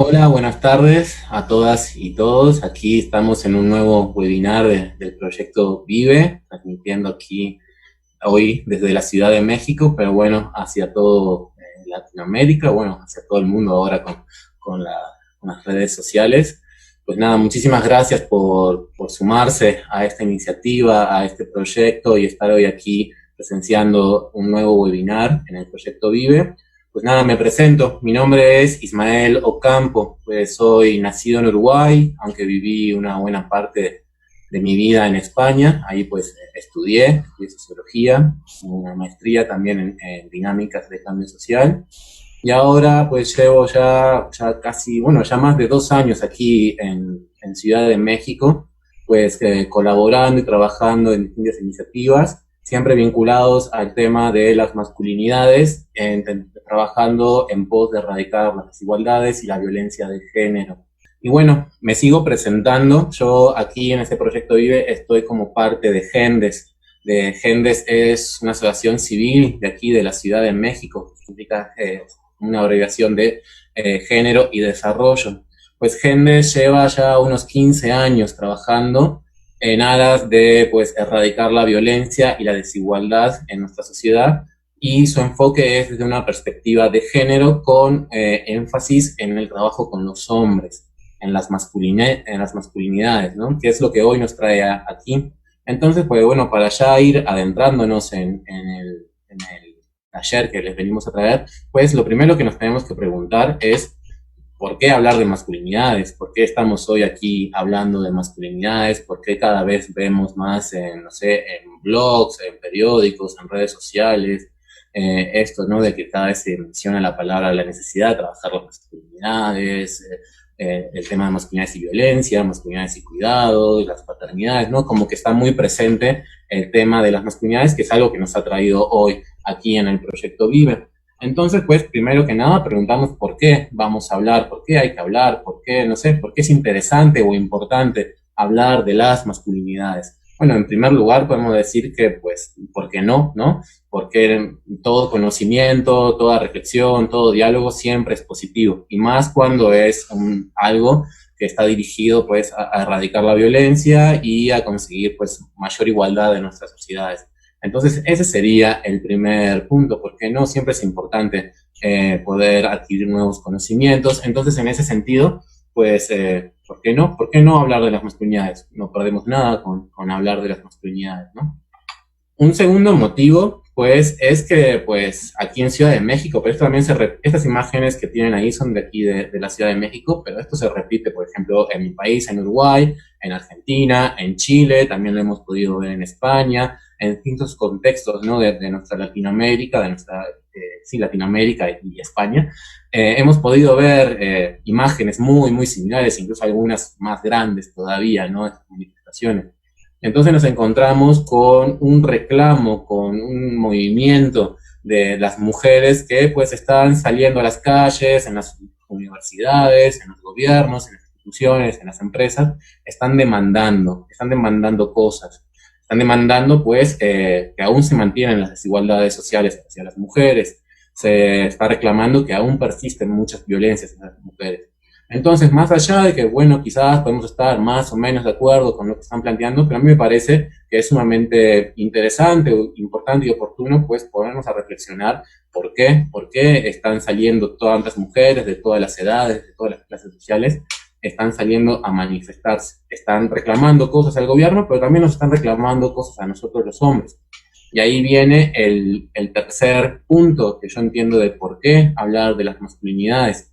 Hola, buenas tardes a todas y todos. Aquí estamos en un nuevo webinar del proyecto Vive, transmitiendo aquí hoy desde la Ciudad de México, pero bueno, hacia todo Latinoamérica, bueno, hacia todo el mundo ahora con, la- con las redes sociales. Pues nada, muchísimas gracias por sumarse a esta iniciativa, a este proyecto y estar hoy aquí presenciando un nuevo webinar en el proyecto Vive. Pues nada, me presento. Mi nombre es Ismael Ocampo. Pues soy nacido en Uruguay, aunque viví una buena parte de mi vida en España. Ahí pues estudié sociología, una maestría también en dinámicas de cambio social. Y ahora pues llevo ya casi, bueno, ya más de 2 años aquí en Ciudad de México, pues colaborando y trabajando en distintas iniciativas, siempre vinculados al tema de las masculinidades, trabajando en pos de erradicar las desigualdades y la violencia de género. Y bueno, me sigo presentando. Yo aquí en este proyecto Vive estoy como parte de GENDES. GENDES es una asociación civil de aquí de la Ciudad de México, que significa una abreviación de género y desarrollo. Pues GENDES lleva ya unos 15 años trabajando en aras de pues erradicar la violencia y la desigualdad en nuestra sociedad, y su enfoque es desde una perspectiva de género con énfasis en el trabajo con los hombres, en las masculinidades, ¿no? Que es lo que hoy nos trae aquí. Entonces, pues bueno, para ya ir adentrándonos en el taller que les venimos a traer, pues lo primero que nos tenemos que preguntar es ¿por qué hablar de masculinidades? ¿Por qué estamos hoy aquí hablando de masculinidades? ¿Por qué cada vez vemos más en, no sé, en blogs, en periódicos, en redes sociales, esto, ¿no? De que cada vez se menciona la palabra, la necesidad de trabajar las masculinidades, el tema de masculinidades y violencia, masculinidades y cuidado, las paternidades, ¿no? Como que está muy presente el tema de las masculinidades, que es algo que nos ha traído hoy aquí en el proyecto Vive. Entonces, pues, primero que nada, preguntamos por qué vamos a hablar, por qué hay que hablar, por qué, no sé, por qué es interesante o importante hablar de las masculinidades. Bueno, en primer lugar, podemos decir que, pues, ¿por qué no? ¿No? Porque todo conocimiento, toda reflexión, todo diálogo siempre es positivo, y más cuando es algo que está dirigido, pues, a erradicar la violencia y a conseguir, pues, mayor igualdad en nuestras sociedades. Entonces, ese sería el primer punto, porque no siempre es importante poder adquirir nuevos conocimientos. Entonces, en ese sentido, pues, ¿por qué no? ¿Por qué no hablar de las masculinidades? No perdemos nada con hablar de las masculinidades, ¿no? Un segundo motivo, pues, es que, pues, aquí en Ciudad de México, pero esto también estas imágenes que tienen ahí son de aquí de la Ciudad de México, pero esto se repite, por ejemplo, en mi país, en Uruguay, en Argentina, en Chile, también lo hemos podido ver en España, en distintos contextos, ¿no? De nuestra Latinoamérica, sí, Latinoamérica y España. Hemos podido ver imágenes muy, muy similares, incluso algunas más grandes todavía, ¿no? Estas manifestaciones. Entonces nos encontramos con un reclamo, con un movimiento de las mujeres que pues están saliendo a las calles, en las universidades, en los gobiernos, en las instituciones, en las empresas, están demandando cosas, están demandando pues que aún se mantienen las desigualdades sociales hacia las mujeres, se está reclamando que aún persisten muchas violencias en las mujeres. Entonces, más allá de que, bueno, quizás podemos estar más o menos de acuerdo con lo que están planteando, pero a mí me parece que es sumamente interesante, importante y oportuno, pues, ponernos a reflexionar por qué están saliendo tantas mujeres de todas las edades, de todas las clases sociales, están saliendo a manifestarse, están reclamando cosas al gobierno, pero también nos están reclamando cosas a nosotros los hombres. Y ahí viene el tercer punto que yo entiendo de por qué hablar de las masculinidades.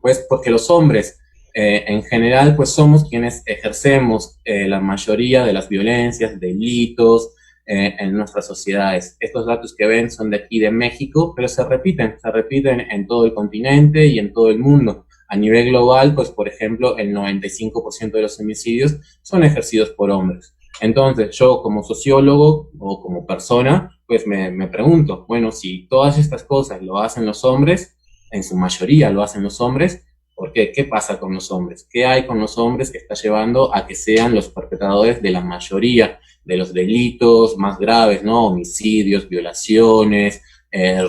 Pues porque los hombres en general pues somos quienes ejercemos la mayoría de las violencias, delitos en nuestras sociedades. Estos datos que ven son de aquí de México, pero se repiten en todo el continente y en todo el mundo. A nivel global, pues por ejemplo, el 95% de los homicidios son ejercidos por hombres. Entonces, yo como sociólogo o como persona, pues me pregunto, bueno, si todas estas cosas lo hacen los hombres, en su mayoría lo hacen los hombres, ¿por qué? ¿Qué pasa con los hombres? ¿Qué hay con los hombres que está llevando a que sean los perpetradores de la mayoría de los delitos más graves, ¿no? Homicidios, violaciones,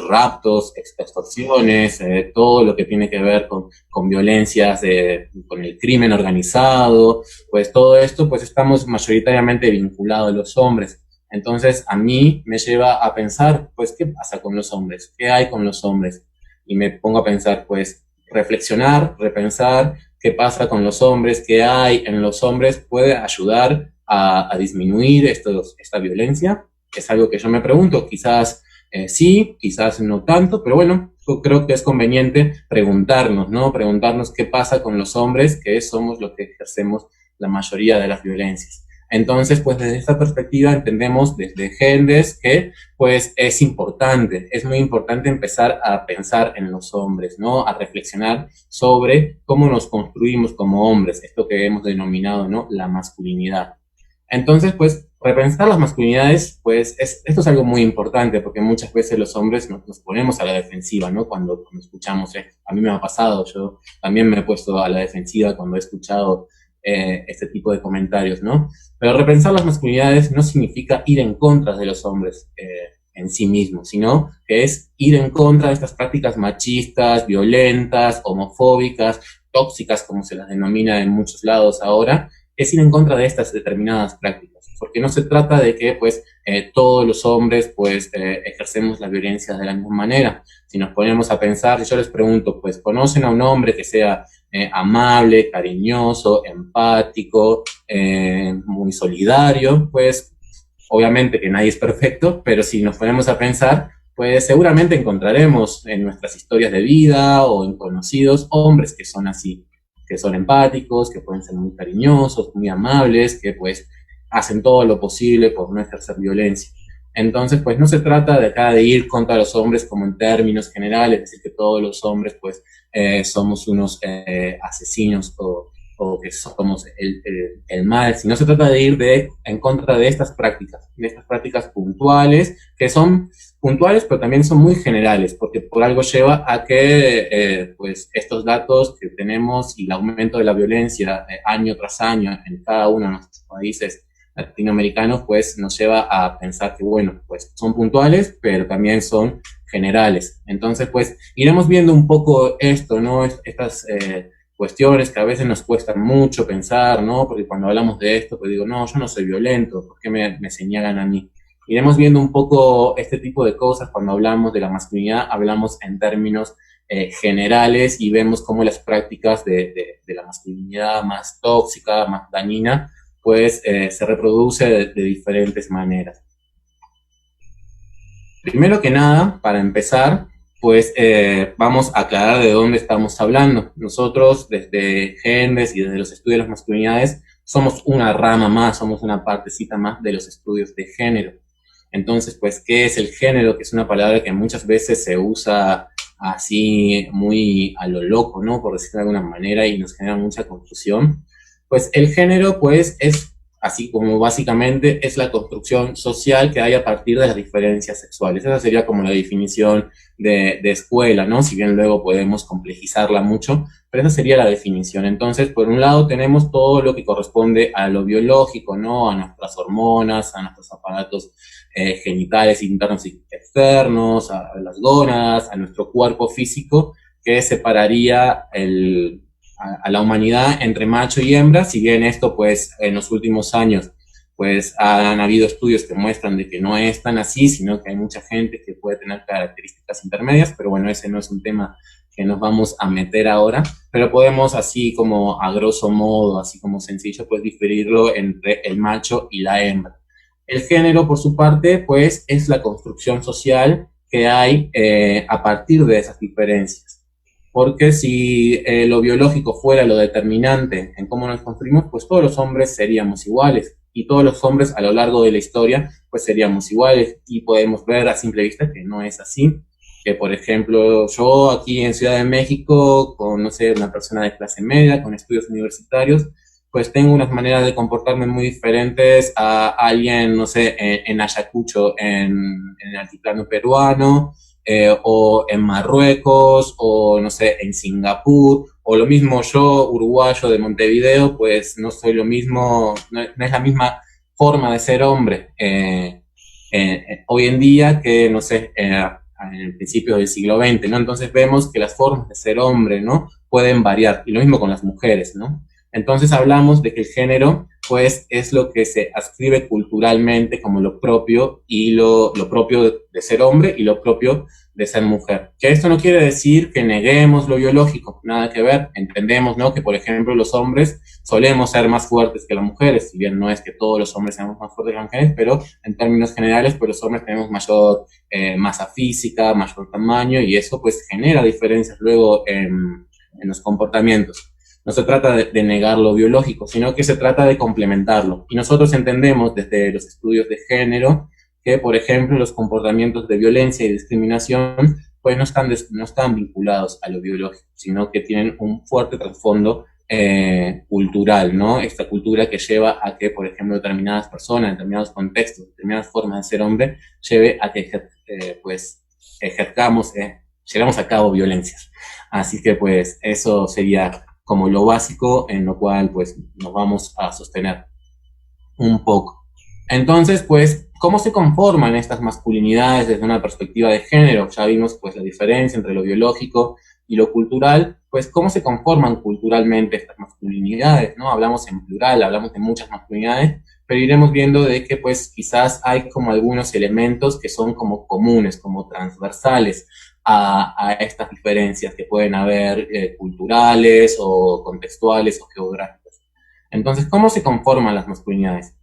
raptos, extorsiones, todo lo que tiene que ver con violencias, con el crimen organizado, pues todo esto, pues estamos mayoritariamente vinculados a los hombres. Entonces, a mí me lleva a pensar, pues, ¿qué pasa con los hombres? ¿Qué hay con los hombres? Y me pongo a pensar, pues, reflexionar, repensar qué pasa con los hombres, qué hay en los hombres, puede ayudar a disminuir esta violencia. Es algo que yo me pregunto, quizás sí, quizás no tanto, pero bueno, yo creo que es conveniente preguntarnos, ¿no? Preguntarnos qué pasa con los hombres, que somos los que ejercemos la mayoría de las violencias. Entonces, pues desde esta perspectiva entendemos desde Gendes que pues es muy importante empezar a pensar en los hombres, ¿no? A reflexionar sobre cómo nos construimos como hombres, esto que hemos denominado, ¿no? La masculinidad. Entonces, pues, repensar las masculinidades, pues, esto es algo muy importante, porque muchas veces los hombres nos ponemos a la defensiva, ¿no? Cuando escuchamos esto. A mí me ha pasado, yo también me he puesto a la defensiva cuando he escuchado este tipo de comentarios, ¿no? Pero repensar las masculinidades no significa ir en contra de los hombres en sí mismos, sino que es ir en contra de estas prácticas machistas, violentas, homofóbicas, tóxicas, como se las denomina en muchos lados ahora, es ir en contra de estas determinadas prácticas, porque no se trata de que pues todos los hombres pues ejercemos la violencia de la misma manera. Si nos ponemos a pensar, si yo les pregunto, pues ¿conocen a un hombre que sea amable, cariñoso, empático, muy solidario? Pues obviamente que nadie es perfecto, pero si nos ponemos a pensar, pues seguramente encontraremos en nuestras historias de vida o en conocidos hombres que son así, que son empáticos, que pueden ser muy cariñosos, muy amables, que pues hacen todo lo posible por no ejercer violencia. Entonces, pues no se trata de acá de ir contra los hombres como en términos generales, es decir, que todos los hombres pues somos unos asesinos o que somos el mal, sino se trata de ir en contra de estas prácticas puntuales, que son puntuales, pero también son muy generales, porque por algo lleva a que pues estos datos que tenemos y el aumento de la violencia año tras año en cada uno de nuestros países latinoamericanos, pues nos lleva a pensar que, bueno, pues son puntuales, pero también son generales. Entonces, pues iremos viendo un poco esto, ¿no? Estas cuestiones que a veces nos cuestan mucho pensar, ¿no? Porque cuando hablamos de esto, pues digo, no, yo no soy violento, ¿por qué me señalan a mí? Iremos viendo un poco este tipo de cosas cuando hablamos de la masculinidad, hablamos en términos generales y vemos cómo las prácticas de la masculinidad más tóxica, más dañina, pues se reproduce de diferentes maneras. Primero que nada, para empezar, pues vamos a aclarar de dónde estamos hablando. Nosotros, desde Gendes y desde los estudios de las masculinidades, somos una rama más, somos una partecita más de los estudios de género. Entonces, pues, ¿qué es el género? Que es una palabra que muchas veces se usa así muy a lo loco, ¿no? Por decirlo de alguna manera, y nos genera mucha confusión. Pues el género, pues, es así como básicamente es la construcción social que hay a partir de las diferencias sexuales. Esa sería como la definición de escuela, ¿no? Si bien luego podemos complejizarla mucho, pero esa sería la definición. Entonces, por un lado tenemos todo lo que corresponde a lo biológico, ¿no? A nuestras hormonas, a nuestros aparatos genitales internos y externos, a las gónadas, a nuestro cuerpo físico, que separaría a la humanidad entre macho y hembra. Si bien esto, pues, en los últimos años, pues, han habido estudios que muestran de que no es tan así, sino que hay mucha gente que puede tener características intermedias, pero bueno, ese no es un tema que nos vamos a meter ahora, pero podemos así como a grosso modo, así como sencillo, pues diferirlo entre el macho y la hembra. El género, por su parte, pues, es la construcción social que hay a partir de esas diferencias. Porque si lo biológico fuera lo determinante en cómo nos construimos, pues todos los hombres seríamos iguales. Y todos los hombres a lo largo de la historia, pues seríamos iguales. Y podemos ver a simple vista que no es así. Que, por ejemplo, yo aquí en Ciudad de México, con, no sé, una persona de clase media, con estudios universitarios, pues tengo unas maneras de comportarme muy diferentes a alguien, no sé, en Ayacucho, en el altiplano peruano, o en Marruecos, o no sé, en Singapur, o lo mismo yo, uruguayo de Montevideo, pues no soy lo mismo, no es la misma forma de ser hombre hoy en día que, no sé, en el principio del siglo XX, ¿no? Entonces vemos que las formas de ser hombre, ¿no? Pueden variar, y lo mismo con las mujeres, ¿no? Entonces hablamos de que el género, pues, es lo que se adscribe culturalmente como lo propio, y lo propio de ser hombre y lo propio de ser mujer. Que esto no quiere decir que neguemos lo biológico, nada que ver. Entendemos, ¿no? Que, por ejemplo, los hombres solemos ser más fuertes que las mujeres, si bien no es que todos los hombres seamos más fuertes que las mujeres, pero en términos generales, pues los hombres tenemos mayor masa física, mayor tamaño, y eso pues genera diferencias luego en los comportamientos. No se trata de negar lo biológico, sino que se trata de complementarlo. Y nosotros entendemos desde los estudios de género que, por ejemplo, los comportamientos de violencia y discriminación pues no están vinculados a lo biológico, sino que tienen un fuerte trasfondo cultural, ¿no? Esta cultura que lleva a que, por ejemplo, determinadas personas, determinados contextos, determinadas formas de ser hombre, lleve a que pues ejerzamos, llevamos a cabo violencias. Así que pues eso sería como lo básico en lo cual pues nos vamos a sostener un poco. Entonces, pues, ¿cómo se conforman estas masculinidades desde una perspectiva de género? Ya vimos pues la diferencia entre lo biológico y lo cultural, pues cómo se conforman culturalmente estas masculinidades, ¿no? Hablamos en plural, hablamos de muchas masculinidades, pero iremos viendo de que pues quizás hay como algunos elementos que son como comunes, como transversales a estas diferencias que pueden haber culturales o contextuales o geográficas. Entonces, ¿cómo se conforman las masculinidades?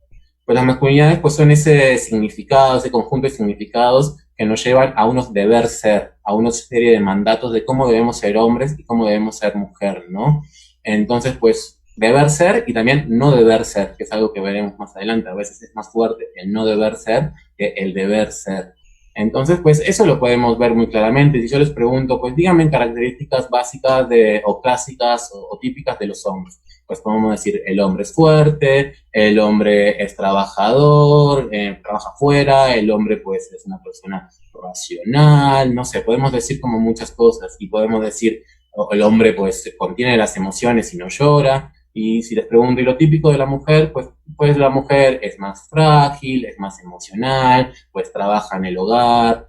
Pues las masculinidades pues son ese significado, ese conjunto de significados que nos llevan a unos deber ser, a una serie de mandatos de cómo debemos ser hombres y cómo debemos ser mujer, ¿no? Entonces, pues, deber ser y también no deber ser, que es algo que veremos más adelante. A veces es más fuerte el no deber ser que el deber ser. Entonces, pues, eso lo podemos ver muy claramente. Si yo les pregunto, pues, díganme características básicas o clásicas o típicas de los hombres. Pues podemos decir, el hombre es fuerte, el hombre es trabajador, trabaja afuera, el hombre pues es una persona racional, no sé, podemos decir como muchas cosas, y podemos decir, el hombre pues contiene las emociones y no llora. Y si les pregunto, ¿y lo típico de la mujer? Pues la mujer es más frágil, es más emocional, pues trabaja en el hogar.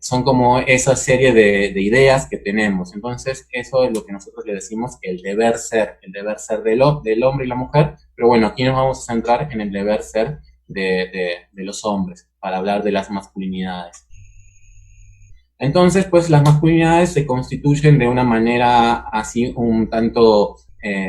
Son como esa serie de ideas que tenemos. Entonces, eso es lo que nosotros le decimos el deber ser del hombre y la mujer. Pero bueno, aquí nos vamos a centrar en el deber ser de los hombres, para hablar de las masculinidades. Entonces, pues las masculinidades se constituyen de una manera así un tanto,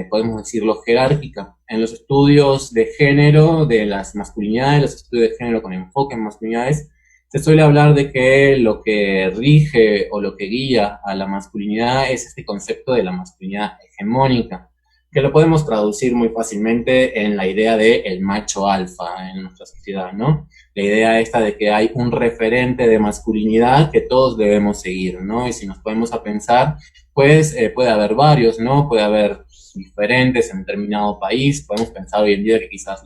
podemos decirlo, jerárquica. En los estudios de género, de las masculinidades, los estudios de género con enfoque en masculinidades, se suele hablar de que lo que rige o lo que guía a la masculinidad es este concepto de la masculinidad hegemónica, que lo podemos traducir muy fácilmente en la idea de el macho alfa en nuestra sociedad, ¿no? La idea esta de que hay un referente de masculinidad que todos debemos seguir, ¿no? Y si nos ponemos a pensar, pues puede haber varios, ¿no? Puede haber diferentes en determinado país. Podemos pensar hoy en día que quizás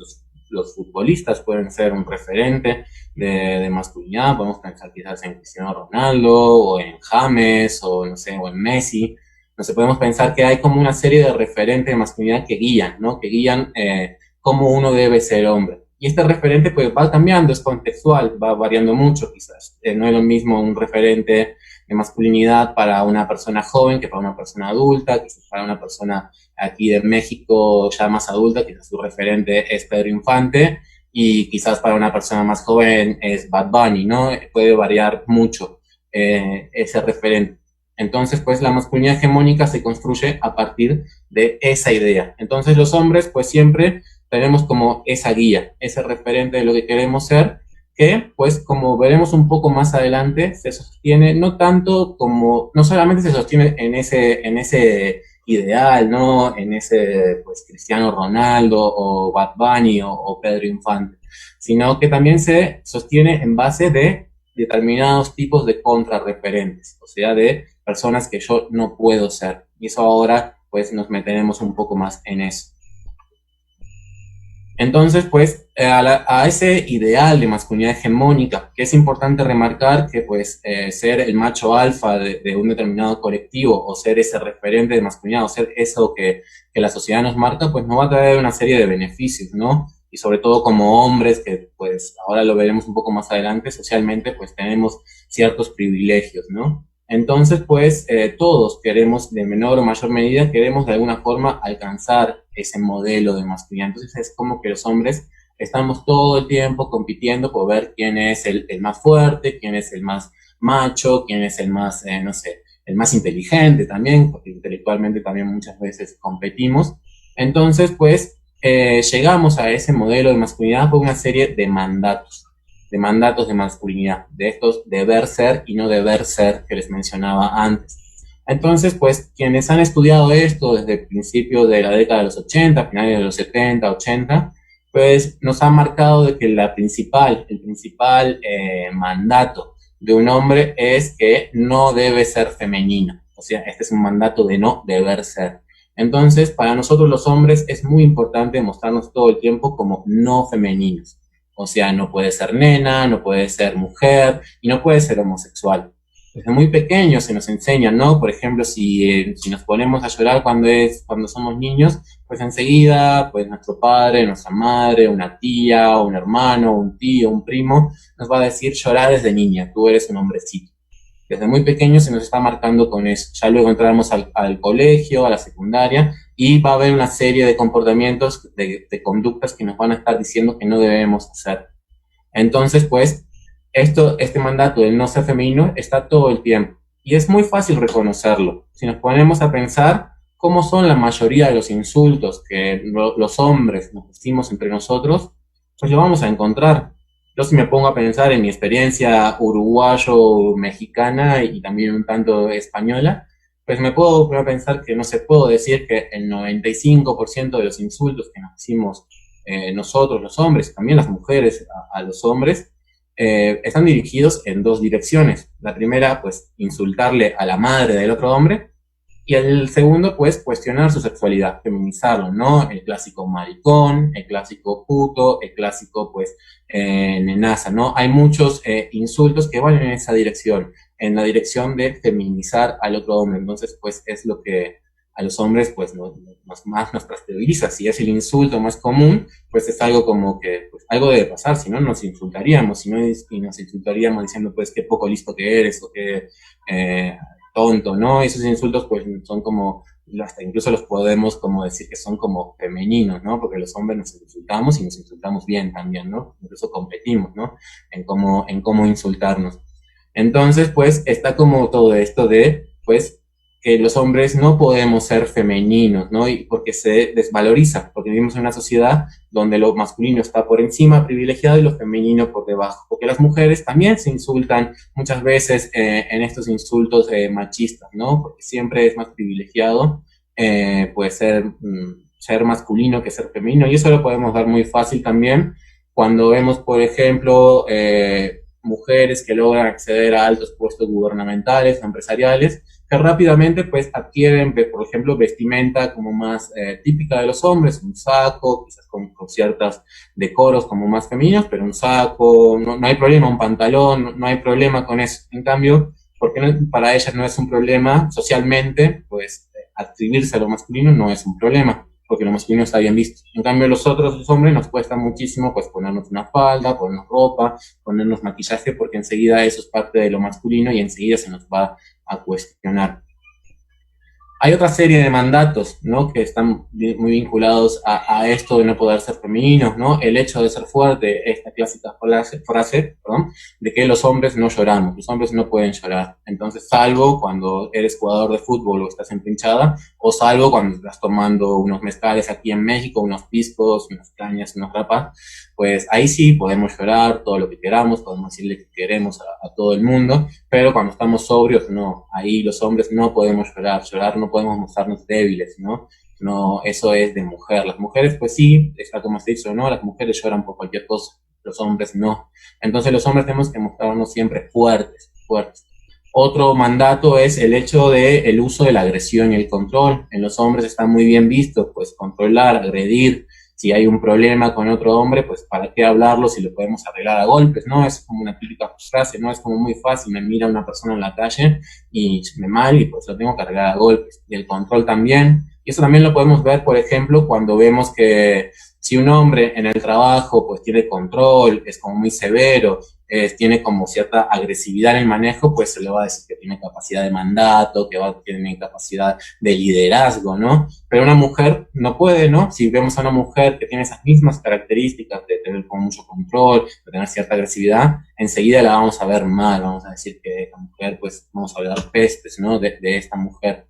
los futbolistas pueden ser un referente de masculinidad. Podemos pensar quizás en Cristiano Ronaldo, o en James, o no sé, o en Messi. No sé, podemos pensar que hay como una serie de referentes de masculinidad que guían, ¿no? Que guían cómo uno debe ser hombre. Y este referente pues va cambiando, es contextual, va variando mucho quizás. No es lo mismo un referente de masculinidad para una persona joven que para una persona adulta, quizás para una persona aquí de México ya más adulta, quizás su referente es Pedro Infante, y quizás para una persona más joven es Bad Bunny, ¿no? Puede variar mucho ese referente. Entonces, pues la masculinidad hegemónica se construye a partir de esa idea. Entonces los hombres pues siempre tenemos como esa guía, ese referente de lo que queremos ser, que pues como veremos un poco más adelante, se sostiene no tanto como, no solamente se sostiene en ese ideal, ¿no? En ese pues Cristiano Ronaldo o Bad Bunny o Pedro Infante, sino que también se sostiene en base de determinados tipos de contrarreferentes, o sea, de personas que yo no puedo ser. Y eso ahora pues nos meteremos un poco más en eso. Entonces, pues, a ese ideal de masculinidad hegemónica, que es importante remarcar que, pues, ser el macho alfa de un determinado colectivo, o ser ese referente de masculinidad, o ser eso que la sociedad nos marca, pues nos va a traer una serie de beneficios, ¿no? y sobre todo como hombres, que pues ahora lo veremos un poco más adelante, socialmente pues tenemos ciertos privilegios, ¿no? Entonces, pues todos queremos, de menor o mayor medida, queremos de alguna forma alcanzar ese modelo de masculinidad. Entonces es como que los hombres estamos todo el tiempo compitiendo por ver quién es el más fuerte, quién es el más macho, quién es el más, no sé, el más inteligente también, porque intelectualmente también muchas veces competimos. Entonces, pues, llegamos a ese modelo de masculinidad por una serie de mandatos de masculinidad, de estos deber ser y no deber ser que les mencionaba antes. Entonces, pues, quienes han estudiado esto desde principios de la década de los 80, finales de los 70, 80, pues nos ha marcado de que el principal mandato de un hombre es que no debe ser femenino. O sea, este es un mandato de no deber ser. Entonces, para nosotros los hombres es muy importante mostrarnos todo el tiempo como no femeninos. O sea, no puede ser nena, no puede ser mujer y no puede ser homosexual. Desde muy pequeños se nos enseña, ¿no? Por ejemplo, si nos ponemos a llorar cuando somos niños, pues enseguida, pues nuestro padre, nuestra madre, una tía, un hermano, un tío, un primo, nos va a decir llorar desde niña, tú eres un hombrecito. Desde muy pequeño se nos está marcando con eso. Ya luego entramos al colegio, a la secundaria, y va a haber una serie de comportamientos, de conductas que nos van a estar diciendo que no debemos hacer. Entonces, pues, este mandato del no ser femenino está todo el tiempo. Y es muy fácil reconocerlo. Si nos ponemos a pensar cómo son la mayoría de los insultos que los hombres nos decimos entre nosotros, pues lo vamos a encontrar. Yo si me pongo a pensar en mi experiencia uruguayo-mexicana y también un tanto española, pues me puedo pensar que no se puedo decir que el 95% de los insultos que nos decimos nosotros los hombres, también las mujeres a los hombres, están dirigidos en dos direcciones. La primera, pues, insultarle a la madre del otro hombre, y el segundo, pues, cuestionar su sexualidad, feminizarlo, ¿no? El clásico maricón, el clásico puto, el clásico, pues, nenaza, ¿no? Hay muchos insultos que van en esa dirección, en la dirección de feminizar al otro hombre. Entonces, pues, es lo que a los hombres, pues, más nos caracteriza. Si es el insulto más común, pues es algo como que, pues, algo debe pasar, si no nos insultaríamos, si no, y nos insultaríamos diciendo, pues, qué poco listo que eres, o qué tonto, ¿no? Esos insultos, pues, son como, hasta incluso los podemos como decir que son como femeninos, ¿no? Porque los hombres nos insultamos y nos insultamos bien también, ¿no? Incluso competimos, ¿no? En cómo insultarnos. Entonces, pues, está como todo esto de, pues, que los hombres no podemos ser femeninos, ¿no? Y porque se desvaloriza, porque vivimos en una sociedad donde lo masculino está por encima, privilegiado, y lo femenino por debajo. Porque las mujeres también se insultan muchas veces en estos insultos machistas, ¿no? Porque siempre es más privilegiado, pues, ser masculino que ser femenino, y eso lo podemos dar muy fácil también cuando vemos, por ejemplo, mujeres que logran acceder a altos puestos gubernamentales, empresariales, que rápidamente pues adquieren, por ejemplo, vestimenta como más típica de los hombres, un saco, quizás con ciertos decoros como más femeninos, pero un saco, no hay problema, un pantalón, no hay problema con eso. En cambio, porque para ellas no es un problema socialmente, pues atribuirse a lo masculino no es un problema, porque lo masculino está bien visto. En cambio, los hombres, nos cuesta muchísimo pues ponernos una falda, ponernos ropa, ponernos maquillaje, porque enseguida eso es parte de lo masculino y enseguida se nos va a cuestionar. Hay otra serie de mandatos, ¿no? Que están muy vinculados a esto de no poder ser femeninos, ¿no? El hecho de ser fuerte, esta clásica frase, perdón, de que los hombres no lloramos, los hombres no pueden llorar. Entonces, salvo cuando eres jugador de fútbol o estás empinchada, o salvo cuando estás tomando unos mezcales aquí en México, unos piscos, unas cañas, unos rapas, pues ahí sí podemos llorar todo lo que queramos, podemos decirle que queremos a todo el mundo, pero cuando estamos sobrios, no. Ahí los hombres no podemos llorar no podemos mostrarnos débiles, ¿no? No, eso es de mujer. Las mujeres, pues sí, está como se dicho, ¿no? Las mujeres lloran por cualquier cosa, los hombres no. Entonces los hombres tenemos que mostrarnos siempre fuertes, fuertes. Otro mandato es el hecho de el uso de la agresión y el control. En los hombres está muy bien visto, pues controlar, agredir. Si hay un problema con otro hombre, pues ¿para qué hablarlo si lo podemos arreglar a golpes? ¿No? Es como una típica frase, ¿no? Es como muy fácil, me mira una persona en la calle y me mal y pues lo tengo que arreglar a golpes. Y el control también. Y eso también lo podemos ver, por ejemplo, cuando vemos que Si un hombre en el trabajo pues tiene control, es como muy severo, tiene como cierta agresividad en el manejo, pues se le va a decir que tiene capacidad de mandato, que tiene capacidad de liderazgo, ¿no? Pero una mujer no puede, ¿no? Si vemos a una mujer que tiene esas mismas características de tener como mucho control, de tener cierta agresividad, enseguida la vamos a ver mal, vamos a decir que esta mujer, pues vamos a hablar pestes, ¿no? De esta mujer.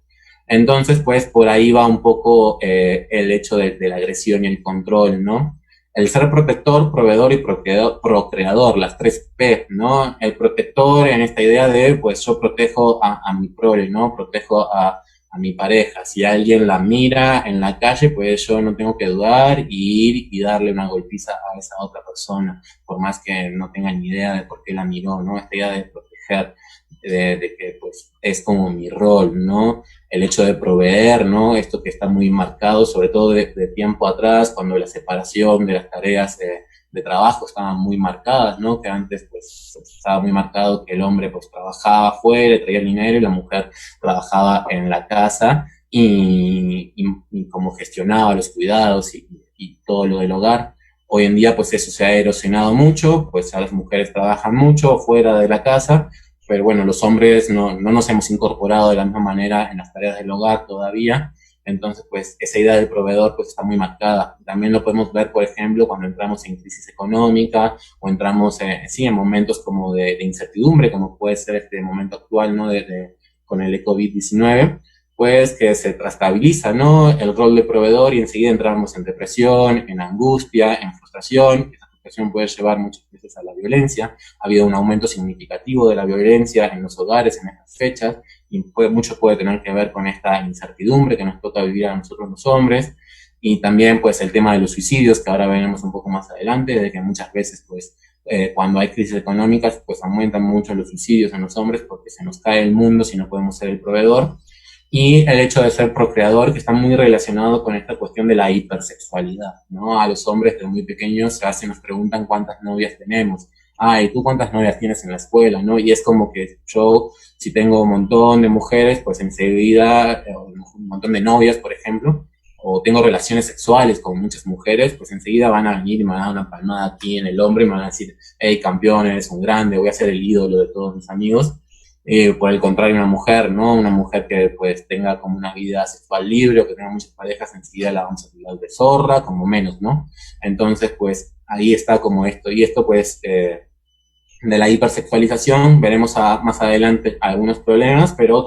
Entonces, pues por ahí va un poco el hecho de la agresión y el control, ¿no? El ser protector, proveedor y procreador, las tres P, ¿no? El protector en esta idea de, pues yo protejo a mi prole, ¿no? Protejo a mi pareja. Si alguien la mira en la calle, pues yo no tengo que dudar y ir y darle una golpiza a esa otra persona, por más que no tenga ni idea de por qué la miró, ¿no? Esta idea de proteger, de que pues es como mi rol, ¿no? El hecho de proveer, ¿no? Esto que está muy marcado, sobre todo de tiempo atrás, cuando la separación de las tareas de trabajo estaban muy marcadas, ¿no? Que antes, pues, estaba muy marcado que el hombre, pues, trabajaba afuera, traía el dinero, y la mujer trabajaba en la casa y como gestionaba los cuidados y todo lo del hogar. Hoy en día, pues, eso se ha erosionado mucho, pues, a las mujeres trabajan mucho fuera de la casa, pero bueno, los hombres no nos hemos incorporado de la misma manera en las tareas del hogar todavía, entonces pues esa idea del proveedor pues está muy marcada. También lo podemos ver, por ejemplo, cuando entramos en crisis económica o entramos sí, en momentos como de incertidumbre, como puede ser este momento actual, ¿no? Con el COVID-19, pues que se trastabiliza, ¿no? El rol de proveedor y enseguida entramos en depresión, en angustia, en frustración. Esa frustración puede llevar muchas veces a la violencia. Ha habido un aumento significativo de la violencia en los hogares en estas fechas y mucho puede tener que ver con esta incertidumbre que nos toca vivir a nosotros los hombres. Y también pues el tema de los suicidios, que ahora veremos un poco más adelante, de que muchas veces pues cuando hay crisis económicas pues aumentan mucho los suicidios en los hombres porque se nos cae el mundo si no podemos ser el proveedor. Y el hecho de ser procreador, que está muy relacionado con esta cuestión de la hipersexualidad, ¿no? A los hombres desde muy pequeños se nos preguntan cuántas novias tenemos. Ay, ¿tú cuántas novias tienes en la escuela, no? Y es como que yo, si tengo un montón de mujeres, pues enseguida, un montón de novias, por ejemplo, o tengo relaciones sexuales con muchas mujeres, pues enseguida van a venir y me van a dar una palmada aquí en el hombro y me van a decir, hey, campeón, eres un grande, voy a ser el ídolo de todos mis amigos. Por el contrario, una mujer, ¿no? Una mujer que pues tenga como una vida sexual libre o que tenga muchas parejas, enseguida la vamos a tirar de zorra, como menos, ¿no? Entonces, pues ahí está como esto. Y esto pues de la hipersexualización veremos más adelante algunos problemas, pero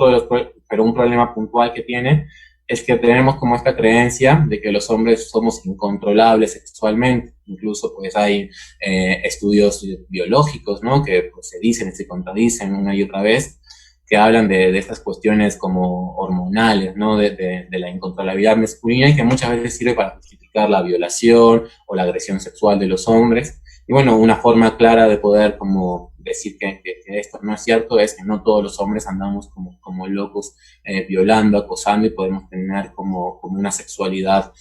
pero un problema puntual que tiene es que tenemos como esta creencia de que los hombres somos incontrolables sexualmente. Incluso pues hay estudios biológicos, ¿no? Que pues, se dicen y se contradicen una y otra vez, que hablan de estas cuestiones como hormonales, ¿no? De la incontrolabilidad masculina y que muchas veces sirve para justificar la violación o la agresión sexual de los hombres. Y bueno, una forma clara de poder como decir que esto no es cierto es que no todos los hombres andamos como locos violando, acosando y podemos tener como una sexualidad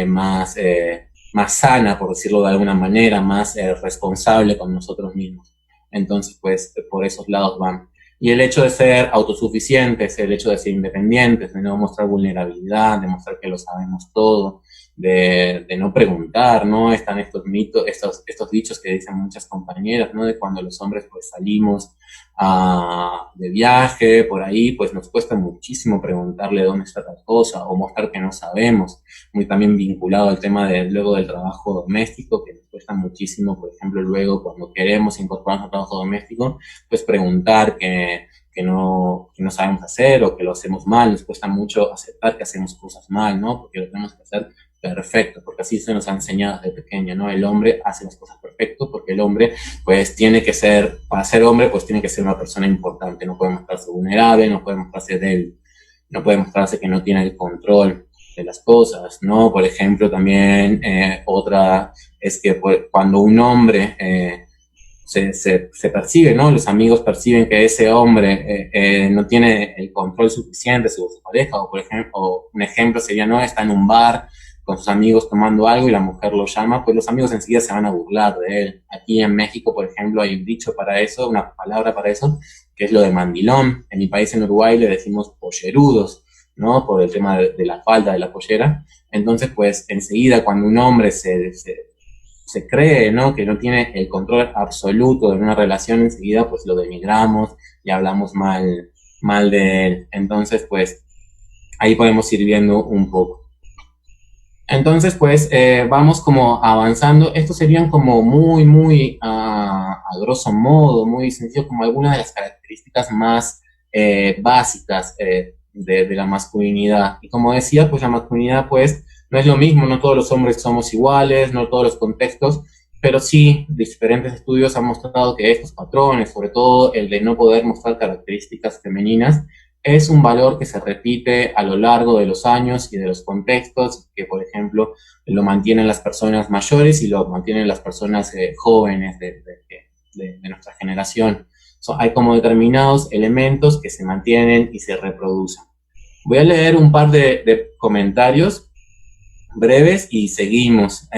más sana, por decirlo de alguna manera, más responsable con nosotros mismos. Entonces, pues, por esos lados van. Y el hecho de ser autosuficientes, el hecho de ser independientes, de no mostrar vulnerabilidad, de mostrar que lo sabemos todo, de no preguntar, ¿no? Están estos mitos, estos dichos que dicen muchas compañeras, ¿no? De cuando los hombres pues salimos de viaje, por ahí, pues nos cuesta muchísimo preguntarle dónde está tal cosa o mostrar que no sabemos. Muy también vinculado al tema luego del trabajo doméstico, que nos cuesta muchísimo, por ejemplo, luego cuando queremos incorporarnos al trabajo doméstico, pues preguntar que no sabemos hacer o que lo hacemos mal, nos cuesta mucho aceptar que hacemos cosas mal, ¿no? Porque lo tenemos que hacer perfecto, porque así se nos ha enseñado desde pequeño, ¿no? El hombre hace las cosas perfecto porque el hombre, pues, tiene que ser, para ser hombre, pues, tiene que ser una persona importante, no puede mostrarse vulnerable, no puede mostrarse débil, no puede mostrarse que no tiene el control de las cosas, ¿no? Por ejemplo, también otra es que pues, cuando un hombre se percibe, ¿no? Los amigos perciben que ese hombre no tiene el control suficiente sobre su pareja, o por ejemplo, un ejemplo sería, ¿no? Está en un bar con sus amigos tomando algo y la mujer lo llama, pues los amigos enseguida se van a burlar de él. Aquí en México, por ejemplo, hay un dicho para eso, una palabra para eso, que es lo de mandilón. En mi país, en Uruguay, le decimos pollerudos, ¿no? Por el tema de la falda, de la pollera. Entonces, pues, enseguida cuando un hombre se cree, ¿no?, que no tiene el control absoluto de una relación, enseguida pues lo denigramos y hablamos mal de él. Entonces, pues, ahí podemos ir viendo un poco. Entonces, pues, vamos como avanzando. Estos serían como muy a grosso modo, muy sencillo, como algunas de las características más básicas de la masculinidad. Y como decía, pues la masculinidad, pues, no es lo mismo, no todos los hombres somos iguales, no todos los contextos, pero sí, diferentes estudios han mostrado que estos patrones, sobre todo el de no poder mostrar características femeninas, es un valor que se repite a lo largo de los años y de los contextos, que por ejemplo lo mantienen las personas mayores y lo mantienen las personas jóvenes de nuestra generación. Hay como determinados elementos que se mantienen y se reproducen. Voy a leer un par de comentarios breves y seguimos.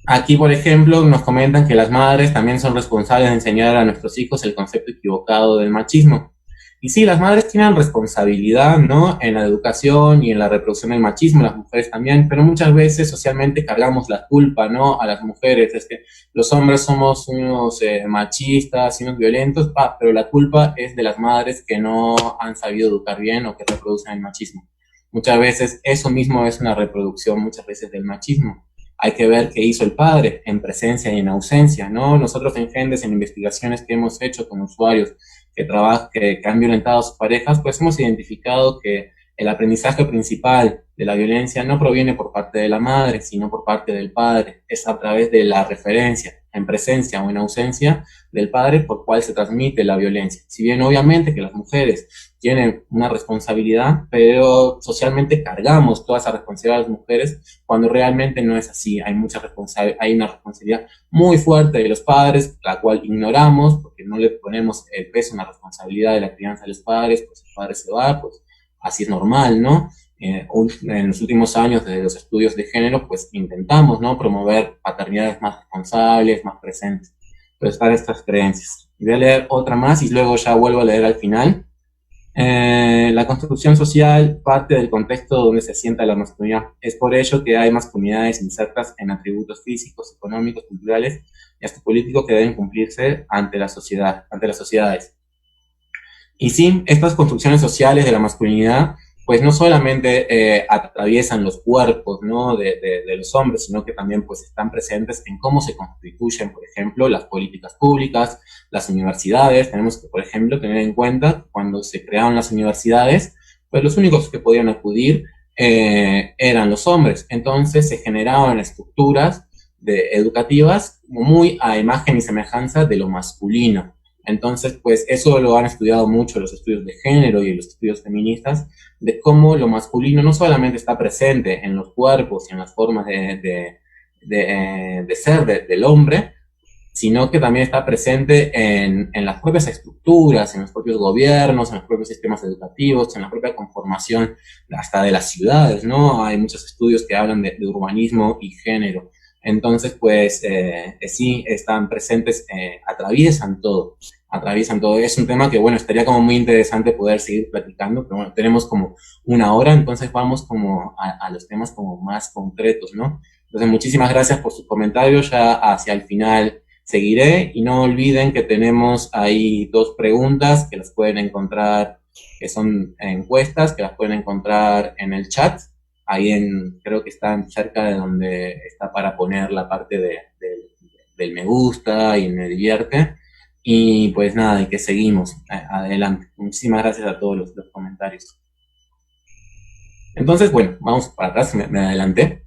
Aquí, por ejemplo, nos comentan que las madres también son responsables de enseñar a nuestros hijos el concepto equivocado del machismo. Y sí, las madres tienen responsabilidad, ¿no?, en la educación y en la reproducción del machismo, las mujeres también, pero muchas veces socialmente cargamos la culpa, ¿no?, a las mujeres. Es que los hombres somos unos machistas y unos violentos, pero la culpa es de las madres que no han sabido educar bien o que reproducen el machismo. Muchas veces eso mismo es una reproducción, muchas veces, del machismo. Hay que ver qué hizo el padre en presencia y en ausencia, ¿no? Nosotros en Gendes, en investigaciones que hemos hecho con usuarios que han violentado a sus parejas, pues hemos identificado que el aprendizaje principal de la violencia no proviene por parte de la madre, sino por parte del padre. Es a través de la referencia, en presencia o en ausencia del padre, por cual se transmite la violencia. Si bien obviamente que las mujeres tienen una responsabilidad, pero socialmente cargamos toda esa responsabilidad a las mujeres cuando realmente no es así. Hay una responsabilidad muy fuerte de los padres, la cual ignoramos porque no le ponemos el peso en la responsabilidad de la crianza de los padres. Pues el padre se va, pues así es normal, ¿no? En los últimos años, desde los estudios de género, pues intentamos, ¿no?, promover paternidades más responsables, más presentes. Pero están estas creencias. Y voy a leer otra más y luego ya vuelvo a leer al final. La construcción social parte del contexto donde se asienta la masculinidad. Es por ello que hay masculinidades insertas en atributos físicos, económicos, culturales y hasta políticos que deben cumplirse ante la sociedad, ante las sociedades. Y sí, estas construcciones sociales de la masculinidad, pues no solamente atraviesan los cuerpos, ¿no?, de los hombres, sino que también pues están presentes en cómo se constituyen, por ejemplo, las políticas públicas, las universidades. Tenemos que, por ejemplo, tener en cuenta que cuando se crearon las universidades, pues los únicos que podían acudir eran los hombres. Entonces se generaban estructuras educativas muy a imagen y semejanza de lo masculino. Entonces, pues eso lo han estudiado mucho los estudios de género y los estudios feministas, de cómo lo masculino no solamente está presente en los cuerpos y en las formas de ser del hombre, sino que también está presente en las propias estructuras, en los propios gobiernos, en los propios sistemas educativos, en la propia conformación hasta de las ciudades, ¿no? Hay muchos estudios que hablan de urbanismo y género. Entonces, pues, sí, están presentes, atraviesan todo. Es un tema que, bueno, estaría como muy interesante poder seguir platicando, pero bueno, tenemos como una hora, entonces vamos como a los temas como más concretos, ¿no? Entonces, muchísimas gracias por sus comentarios, ya hacia el final seguiré, y no olviden que tenemos ahí 2 preguntas que las pueden encontrar, que son encuestas, que las pueden encontrar en el chat, ahí creo que están cerca de donde está para poner la parte del me gusta y me divierte. Y pues nada, y que seguimos adelante. Muchísimas gracias a todos los comentarios. Entonces, bueno, vamos para atrás, me adelanté.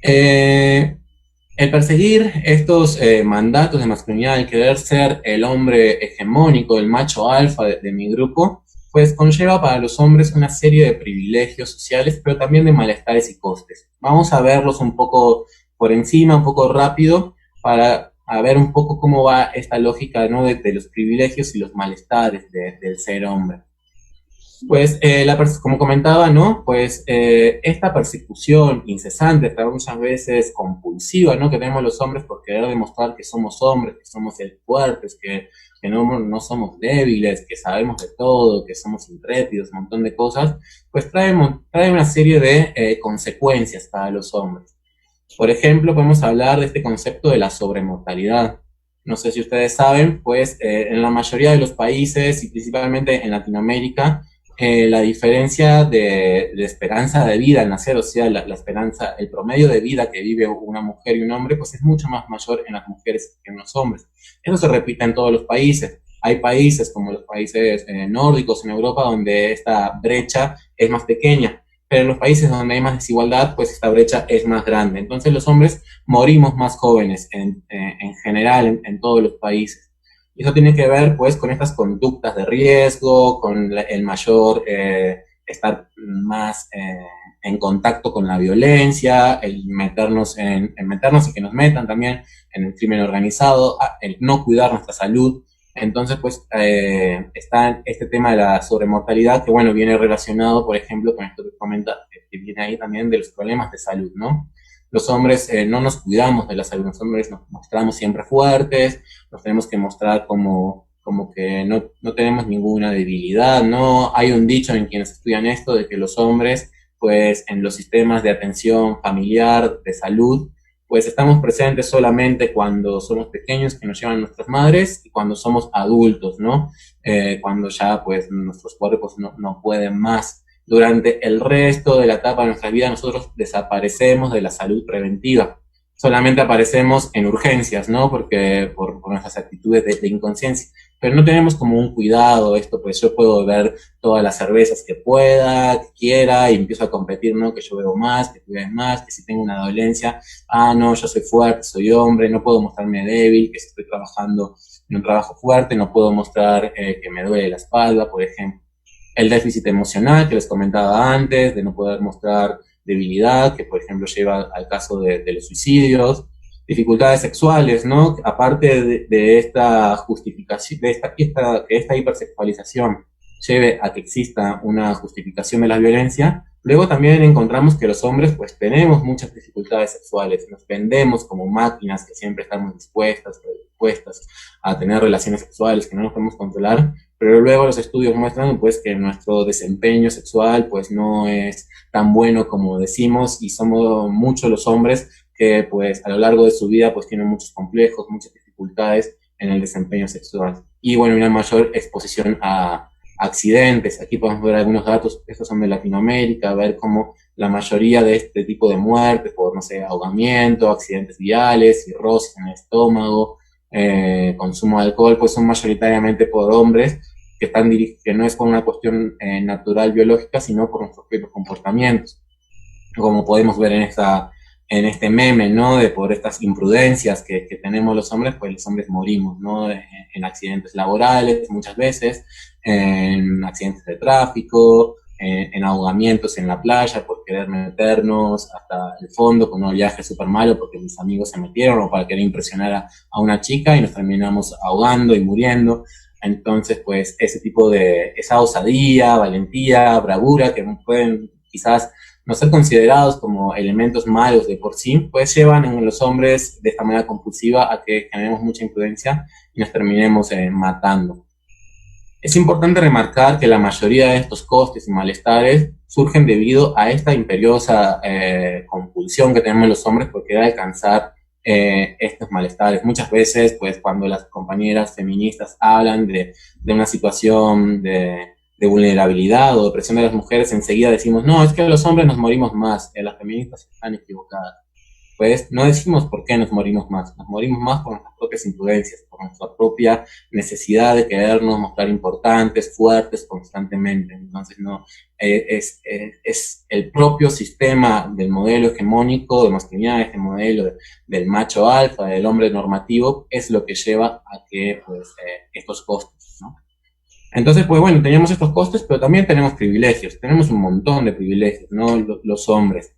El perseguir estos mandatos de masculinidad, el querer ser el hombre hegemónico, el macho alfa de mi grupo, pues conlleva para los hombres una serie de privilegios sociales, pero también de malestares y costes. Vamos a verlos un poco por encima, un poco rápido, para ver un poco cómo va esta lógica, ¿no?, de los privilegios y los malestares del ser hombre. Pues, como comentaba, ¿no? Pues esta persecución incesante, hasta muchas veces compulsiva, ¿no? Que tenemos los hombres por querer demostrar que somos hombres, que somos fuertes, que no somos débiles, que sabemos de todo, que somos intrépidos, un montón de cosas, pues trae una serie de consecuencias para los hombres. Por ejemplo, podemos hablar de este concepto de la sobremortalidad. No sé si ustedes saben, pues en la mayoría de los países y principalmente en Latinoamérica, la diferencia de esperanza de vida al nacer, o sea, la esperanza, el promedio de vida que vive una mujer y un hombre, pues es mucho más mayor en las mujeres que en los hombres. Eso se repite en todos los países. Hay países como los países nórdicos en Europa donde esta brecha es más pequeña, pero en los países donde hay más desigualdad, pues esta brecha es más grande. Entonces los hombres morimos más jóvenes en general en todos los países. Y eso tiene que ver pues con estas conductas de riesgo, con el mayor estar más en contacto con la violencia, el meternos y que nos metan también en el crimen organizado, el no cuidar nuestra salud. Entonces, pues, está este tema de la sobremortalidad, que, bueno, viene relacionado, por ejemplo, con esto que comenta, que viene ahí también de los problemas de salud, ¿no? Los hombres no nos cuidamos de la salud, los hombres nos mostramos siempre fuertes, nos tenemos que mostrar como que no tenemos ninguna debilidad, ¿no? Hay un dicho en quienes estudian esto de que los hombres, pues, en los sistemas de atención familiar, de salud, pues estamos presentes solamente cuando somos pequeños, que nos llevan nuestras madres, y cuando somos adultos, ¿no? Cuando ya pues nuestros cuerpos no pueden más. Durante el resto de la etapa de nuestra vida nosotros desaparecemos de la salud preventiva. Solamente aparecemos en urgencias, ¿no? Porque por nuestras actitudes de inconsciencia. Pero no tenemos como un cuidado, esto pues yo puedo beber todas las cervezas que pueda, que quiera, y empiezo a competir, ¿no? Que yo bebo más, que tú bebes más, que si tengo una dolencia, no, yo soy fuerte, soy hombre, no puedo mostrarme débil, que si estoy trabajando en un trabajo fuerte, no puedo mostrar que me duele la espalda, por ejemplo. El déficit emocional que les comentaba antes, de no poder mostrar debilidad, que por ejemplo lleva al caso de los suicidios, dificultades sexuales, ¿no? Aparte de esta justificación, que esta hipersexualización lleve a que exista una justificación de la violencia, luego también encontramos que los hombres pues tenemos muchas dificultades sexuales, nos vendemos como máquinas que siempre estamos dispuestas a tener relaciones sexuales que no nos podemos controlar, pero luego los estudios muestran pues que nuestro desempeño sexual pues no es tan bueno como decimos, y somos muchos los hombres que pues a lo largo de su vida pues tienen muchos complejos, muchas dificultades en el desempeño sexual. Y bueno, una mayor exposición a accidentes. Aquí podemos ver algunos datos, estos son de Latinoamérica, ver cómo la mayoría de este tipo de muertes por, no sé, ahogamiento, accidentes viales, cirrosis en el estómago, consumo de alcohol, pues son mayoritariamente por hombres que no es por una cuestión natural biológica, sino por nuestros propios comportamientos. Como podemos ver en este meme, ¿no? De por estas imprudencias que tenemos los hombres, pues los hombres morimos, ¿no? En accidentes laborales muchas veces, en accidentes de tráfico, en ahogamientos en la playa por querer meternos hasta el fondo con un viaje súper malo porque mis amigos se metieron, o para querer impresionar a una chica y nos terminamos ahogando y muriendo. Entonces, pues ese tipo esa osadía, valentía, bravura que pueden quizás no ser considerados como elementos malos de por sí, pues llevan en los hombres de esta manera compulsiva a que generemos mucha imprudencia y nos terminemos matando. Es importante remarcar que la mayoría de estos costes y malestares surgen debido a esta imperiosa compulsión que tenemos los hombres por querer alcanzar estos malestares. Muchas veces, pues, cuando las compañeras feministas hablan de una situación de vulnerabilidad o de opresión de las mujeres, enseguida decimos, no, es que los hombres nos morimos más, las feministas están equivocadas. Pues no decimos por qué nos morimos más por nuestras propias imprudencias, por nuestra propia necesidad de querernos mostrar importantes, fuertes constantemente. Entonces, no, es el propio sistema del modelo hegemónico de masculinidad, este modelo del macho alfa, del hombre normativo, es lo que lleva a que pues, estos costes, ¿no? Entonces, pues bueno, teníamos estos costes, pero también tenemos privilegios, tenemos un montón de privilegios, ¿no? Los hombres.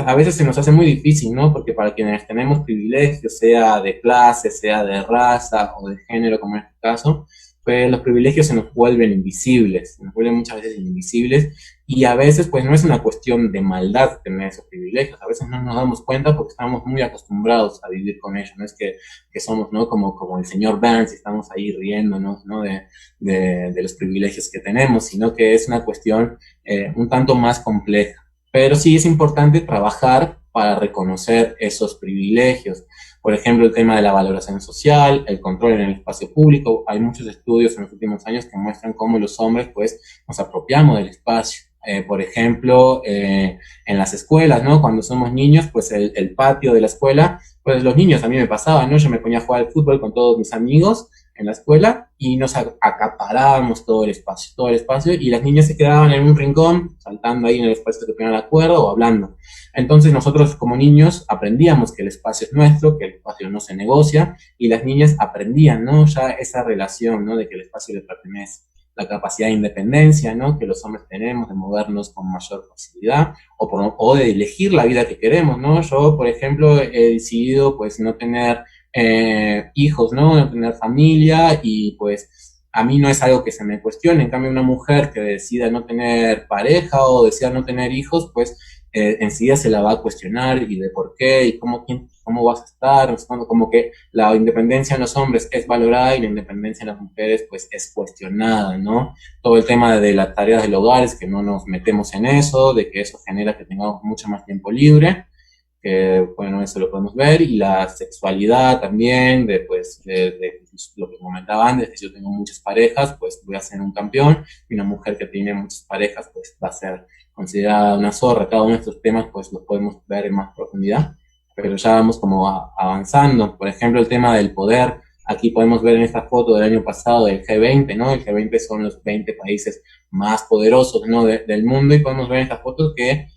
A veces se nos hace muy difícil, ¿no? Porque para quienes tenemos privilegios, sea de clase, sea de raza o de género, como en este caso, los privilegios se nos vuelven invisibles, se nos vuelven muchas veces invisibles, y a veces pues no es una cuestión de maldad tener esos privilegios, a veces no nos damos cuenta porque estamos muy acostumbrados a vivir con ellos, no es que somos, ¿no? Como el señor Burns y estamos ahí riéndonos, ¿no? De los privilegios que tenemos, sino que es una cuestión un tanto más compleja. Pero sí es importante trabajar para reconocer esos privilegios. Por ejemplo, el tema de la valoración social, el control en el espacio público. Hay muchos estudios en los últimos años que muestran cómo los hombres pues nos apropiamos del espacio. Por ejemplo, en las escuelas, ¿no? Cuando somos niños, pues el patio de la escuela, pues los niños, a mí me pasaba, ¿no? Yo me ponía a jugar al fútbol con todos mis amigos en la escuela y nos acaparábamos todo el espacio, y las niñas se quedaban en un rincón, saltando ahí en el espacio que tenían la cuerda o hablando. Entonces nosotros como niños aprendíamos que el espacio es nuestro, que el espacio no se negocia, y las niñas aprendían, ¿no? Ya esa relación, ¿no? De que el espacio les pertenece. La capacidad de independencia, ¿no? Que los hombres tenemos de movernos con mayor facilidad, o de elegir la vida que queremos, ¿no? Yo, por ejemplo, he decidido pues no tener hijos, ¿no? No tener familia, y pues a mí no es algo que se me cuestione. En cambio, una mujer que decida no tener pareja o decida no tener hijos, pues enseguida se la va a cuestionar, y de por qué, y cómo vas a estar, como que la independencia en los hombres es valorada y la independencia en las mujeres pues es cuestionada, ¿no? Todo el tema de las tareas del hogar es que no nos metemos en eso, de que eso genera que tengamos mucho más tiempo libre, que bueno, eso lo podemos ver, y la sexualidad también, de lo que comentaba antes, que si yo tengo muchas parejas, pues voy a ser un campeón, y una mujer que tiene muchas parejas, pues va a ser considerada una zorra. Cada uno de estos temas, pues los podemos ver en más profundidad, pero ya vamos como avanzando. Por ejemplo, el tema del poder, aquí podemos ver en esta foto del año pasado del G20, ¿no? El G20 son los 20 países más poderosos, ¿no? Del mundo, y podemos ver en esta foto que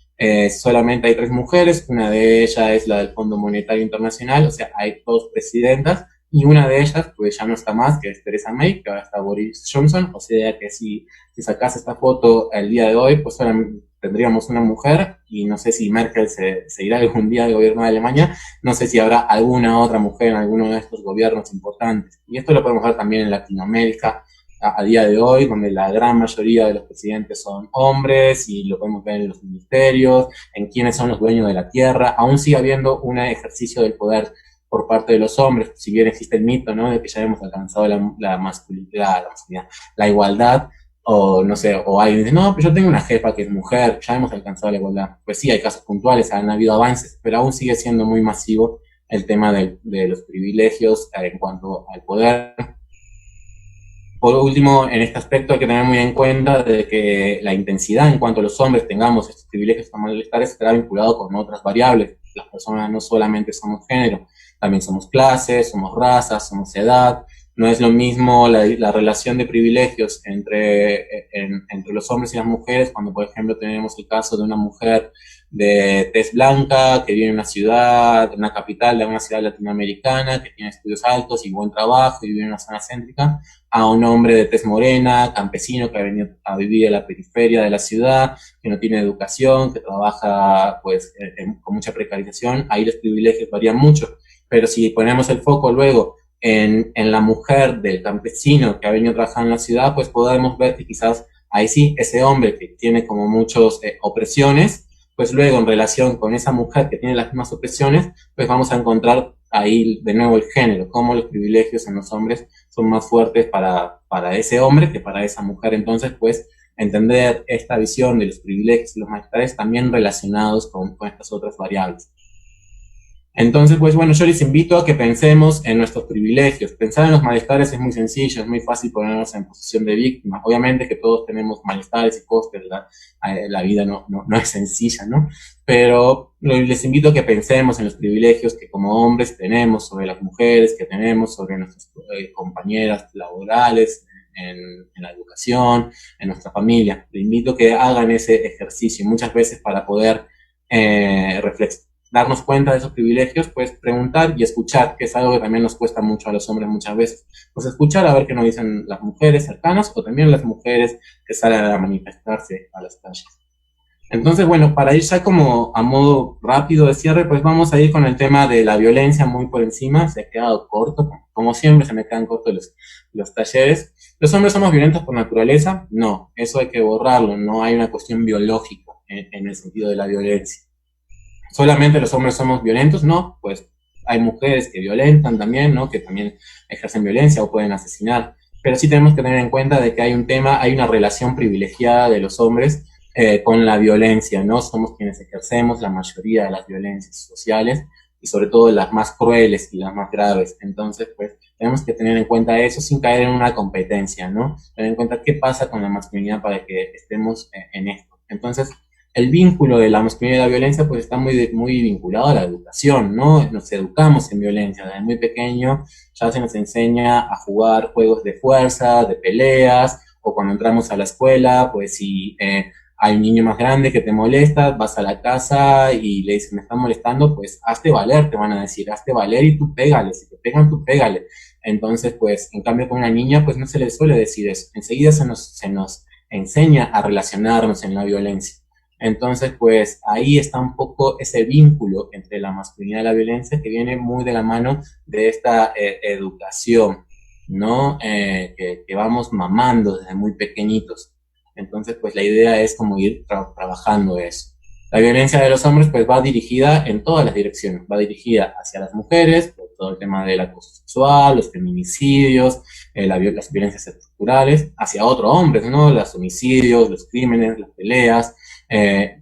solamente hay 3 mujeres, una de ellas es la del Fondo Monetario Internacional, o sea, hay 2 presidentas, y una de ellas pues ya no está más, que es Theresa May, que ahora está Boris Johnson, o sea que si sacas esta foto el día de hoy, pues solamente tendríamos una mujer, y no sé si Merkel se irá algún día del gobierno de Alemania, no sé si habrá alguna otra mujer en alguno de estos gobiernos importantes. Y esto lo podemos ver también en Latinoamérica, a día de hoy, donde la gran mayoría de los presidentes son hombres, y lo podemos ver en los ministerios, en quiénes son los dueños de la tierra. Aún sigue habiendo un ejercicio del poder por parte de los hombres, si bien existe el mito, ¿no? De que ya hemos alcanzado la masculinidad, la igualdad, o no sé, o alguien dice, no, pero yo tengo una jefa que es mujer, ya hemos alcanzado la igualdad. Pues sí, hay casos puntuales, han habido avances, pero aún sigue siendo muy masivo el tema de los privilegios en cuanto al poder. Por último, en este aspecto hay que tener muy en cuenta de que la intensidad en cuanto a los hombres tengamos estos privilegios o malestares estará vinculado con otras variables. Las personas no solamente somos género, también somos clases, somos razas, somos edad. No es lo mismo la relación de privilegios entre los hombres y las mujeres cuando, por ejemplo, tenemos el caso de una mujer de tez blanca que vive en una ciudad, en una capital de una ciudad latinoamericana, que tiene estudios altos y buen trabajo y vive en una zona céntrica, a un hombre de tez morena, campesino, que ha venido a vivir en la periferia de la ciudad, que no tiene educación, que trabaja pues con mucha precarización. Ahí los privilegios varían mucho. Pero si ponemos el foco luego en la mujer del campesino que ha venido trabajando en la ciudad, pues podemos ver que quizás ahí sí, ese hombre que tiene como muchas opresiones, pues luego en relación con esa mujer que tiene las mismas opresiones, pues vamos a encontrar ahí de nuevo el género, cómo los privilegios en los hombres son más fuertes para ese hombre que para esa mujer. Entonces, pues, entender esta visión de los privilegios y los malestares también relacionados con estas otras variables. Entonces, pues bueno, yo les invito a que pensemos en nuestros privilegios. Pensar en los malestares es muy sencillo, es muy fácil ponernos en posición de víctima. Obviamente que todos tenemos malestares y cosas, la vida no es sencilla, ¿no? Pero les invito a que pensemos en los privilegios que como hombres tenemos sobre las mujeres, que tenemos sobre nuestras compañeras laborales, en la educación, en nuestra familia. Les invito a que hagan ese ejercicio. Muchas veces para poder darnos cuenta de esos privilegios, pues preguntar y escuchar, que es algo que también nos cuesta mucho a los hombres muchas veces. Pues escuchar a ver qué nos dicen las mujeres cercanas o también las mujeres que salen a manifestarse a las calles. Entonces, bueno, para ir ya como a modo rápido de cierre, pues vamos a ir con el tema de la violencia muy por encima. Se ha quedado corto, como siempre se me quedan cortos los talleres. ¿Los hombres somos violentos por naturaleza? No, eso hay que borrarlo, no hay una cuestión biológica en el sentido de la violencia. ¿Solamente los hombres somos violentos? No, pues hay mujeres que violentan también, ¿no? Que también ejercen violencia o pueden asesinar. Pero sí tenemos que tener en cuenta de que hay un tema, hay una relación privilegiada de los hombres con la violencia, ¿no? Somos quienes ejercemos la mayoría de las violencias sociales y sobre todo las más crueles y las más graves. Entonces, pues, tenemos que tener en cuenta eso sin caer en una competencia, ¿no? Tener en cuenta qué pasa con la masculinidad para que estemos en esto. Entonces, el vínculo de la masculinidad y la violencia pues está muy vinculado a la educación, ¿no? Nos educamos en violencia, desde muy pequeño ya se nos enseña a jugar juegos de fuerza, de peleas, o cuando entramos a la escuela, pues si hay un niño más grande que te molesta, vas a la casa y le dices, me están molestando, pues hazte valer, te van a decir, hazte valer y tú pégale, si te pegan, tú pégale. Entonces, pues, en cambio con una niña, pues no se le suele decir eso. Enseguida se nos enseña a relacionarnos en la violencia. Entonces, pues ahí está un poco ese vínculo entre la masculinidad y la violencia que viene muy de la mano de esta educación, ¿no? Que vamos mamando desde muy pequeñitos. Entonces, pues la idea es como ir trabajando eso. La violencia de los hombres, pues va dirigida en todas las direcciones. Va dirigida hacia las mujeres, por todo el tema del acoso sexual, los feminicidios, las violencias estructurales, hacia otros hombres, ¿no? Los homicidios, los crímenes, las peleas, eh,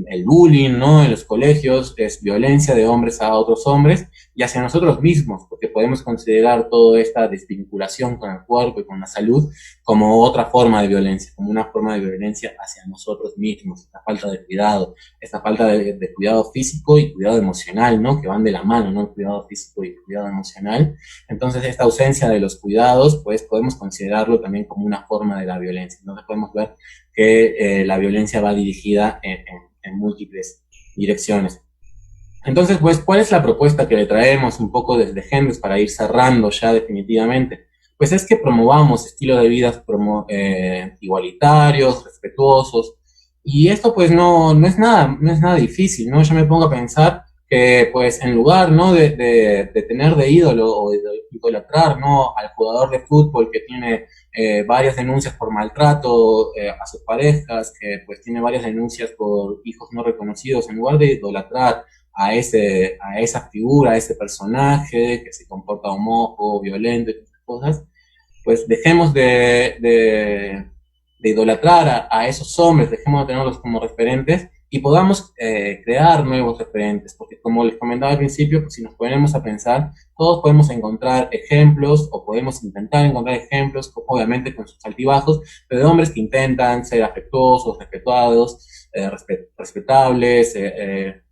el bullying, ¿no? En los colegios es violencia de hombres a otros hombres y hacia nosotros mismos, porque podemos considerar toda esta desvinculación con el cuerpo y con la salud como otra forma de violencia, como una forma de violencia hacia nosotros mismos, esta falta de cuidado, esta falta de cuidado físico y cuidado emocional, ¿no? Que van de la mano, ¿no? El cuidado físico y el cuidado emocional. Entonces, esta ausencia de los cuidados, pues podemos considerarlo también como una forma de la violencia. Entonces, podemos ver que la violencia va dirigida en múltiples direcciones. Entonces, pues, ¿cuál es la propuesta que le traemos un poco desde Genders para ir cerrando ya definitivamente? Pues es que promovamos estilos de vida igualitarios, respetuosos, y esto pues no es nada difícil, ¿no? Yo me pongo a pensar que pues en lugar, ¿no? De tener de ídolo o de idolatrar, ¿no? Al jugador de fútbol que tiene varias denuncias por maltrato a sus parejas, que pues tiene varias denuncias por hijos no reconocidos, en lugar de idolatrar a esa figura, a ese personaje que se comporta homófobo, violento y esas cosas, pues dejemos de idolatrar a esos hombres, dejemos de tenerlos como referentes y podamos crear nuevos referentes, porque como les comentaba al principio, pues si nos ponemos a pensar, todos podemos encontrar ejemplos o podemos intentar encontrar ejemplos, obviamente con sus altibajos, pero de hombres que intentan ser afectuosos, respetuados, respetables,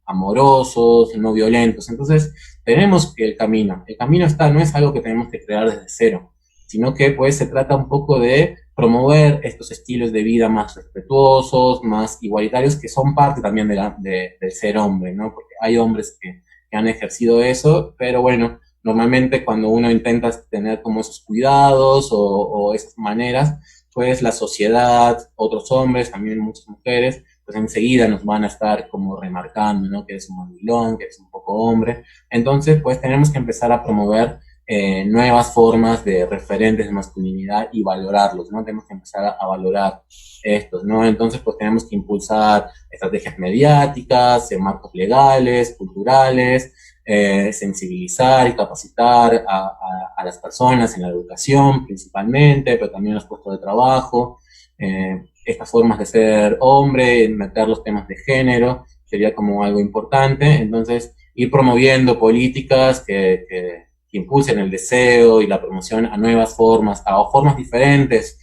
amorosos, no violentos. Entonces, tenemos que el camino está, no es algo que tenemos que crear desde cero, sino que pues se trata un poco de promover estos estilos de vida más respetuosos, más igualitarios, que son parte también del ser hombre, ¿no? Porque hay hombres que han ejercido eso, pero bueno, normalmente cuando uno intenta tener como esos cuidados o esas maneras, pues la sociedad, otros hombres, también muchas mujeres, pues enseguida nos van a estar como remarcando, ¿no? Que eres un mandilón, que eres un poco hombre. Entonces, pues tenemos que empezar a promover nuevas formas de referentes de masculinidad y valorarlos, ¿no? Tenemos que empezar a valorar estos, ¿no? Entonces, pues tenemos que impulsar estrategias mediáticas, marcos legales, culturales, sensibilizar y capacitar a las personas en la educación principalmente, pero también en los puestos de trabajo, estas formas de ser hombre, meter los temas de género, sería como algo importante. Entonces, ir promoviendo políticas que impulsen el deseo y la promoción a nuevas formas, a formas diferentes,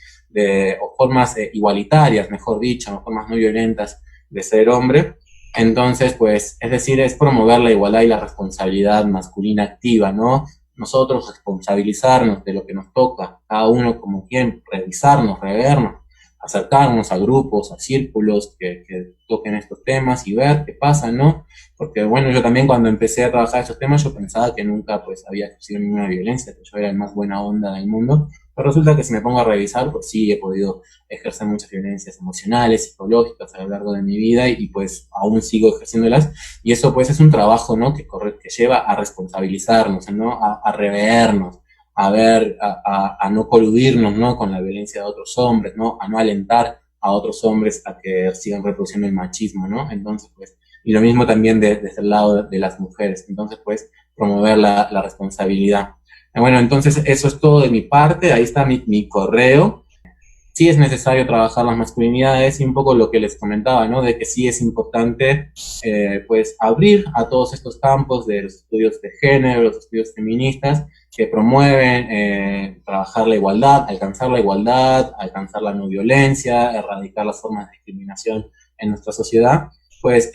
o formas igualitarias, mejor dicho, o formas no violentas de ser hombre. Entonces, pues, es decir, es promover la igualdad y la responsabilidad masculina activa, ¿no? Nosotros responsabilizarnos de lo que nos toca, cada uno como quien, revisarnos, revernos, acercarnos a grupos, a círculos que toquen estos temas y ver qué pasa, ¿no? Porque bueno, yo también cuando empecé a trabajar estos temas, yo pensaba que nunca pues había ejercido ninguna violencia, que yo era el más buena onda del mundo, pero resulta que si me pongo a revisar, pues sí he podido ejercer muchas violencias emocionales, psicológicas a lo largo de mi vida y pues aún sigo ejerciéndolas, y eso pues es un trabajo, ¿no? Que lleva a responsabilizarnos, ¿no? A revernos, a ver, a no coludirnos, ¿no? Con la violencia de otros hombres, ¿no? A no alentar a otros hombres a que sigan reproduciendo el machismo, ¿no? Entonces, pues, y lo mismo también desde el lado de las mujeres. Entonces, pues, promover la responsabilidad. Bueno, entonces eso es todo de mi parte. Ahí está mi correo. Sí es necesario trabajar las masculinidades y un poco lo que les comentaba, ¿no? De que sí es importante, pues, abrir a todos estos campos de los estudios de género, los estudios feministas, que promueven trabajar la igualdad, alcanzar la no violencia, erradicar las formas de discriminación en nuestra sociedad, pues